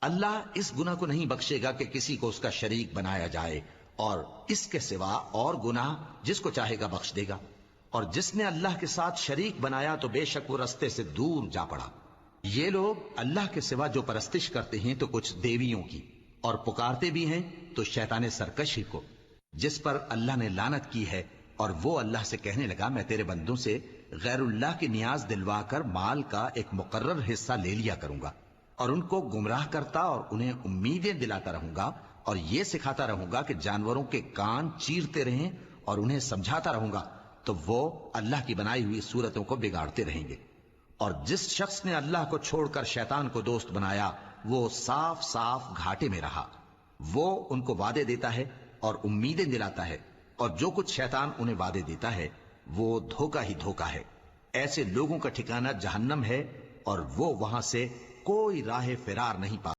اللہ اس گناہ کو نہیں بخشے گا کہ کسی کو اس کا شریک بنایا جائے، اور اس کے سوا اور گناہ جس کو چاہے گا بخش دے گا، اور جس نے اللہ کے ساتھ شریک بنایا تو بے شک وہ رستے سے دور جا پڑا۔ یہ لوگ اللہ کے سوا جو پرستش کرتے ہیں تو کچھ دیویوں کی، اور پکارتے بھی ہیں تو شیطان سرکشی کو، جس پر اللہ نے لعنت کی ہے، اور وہ اللہ سے کہنے لگا میں تیرے بندوں سے غیر اللہ کی نیاز دلوا کر مال کا ایک مقرر حصہ لے لیا کروں گا، اور ان کو گمراہ کرتا اور انہیں امیدیں دلاتا رہوں گا، اور یہ سکھاتا رہوں گا کہ جانوروں کے کان چیرتے رہیں، اور انہیں سمجھاتا رہوں گا، تو وہ اللہ کی بنائی ہوئی صورتوں کو بگاڑتے رہیں گے۔ اور جس شخص نے اللہ کو چھوڑ کر شیطان کو دوست بنایا وہ صاف صاف گھاٹے میں رہا۔ وہ ان کو وعدے دیتا ہے اور امیدیں دلاتا ہے، اور جو کچھ شیطان انہیں وعدے دیتا ہے وہ دھوکہ ہی دھوکہ ہے۔ ایسے لوگوں کا ٹھکانہ جہنم ہے، اور وہ وہاں سے کوئی راہ فرار نہیں پا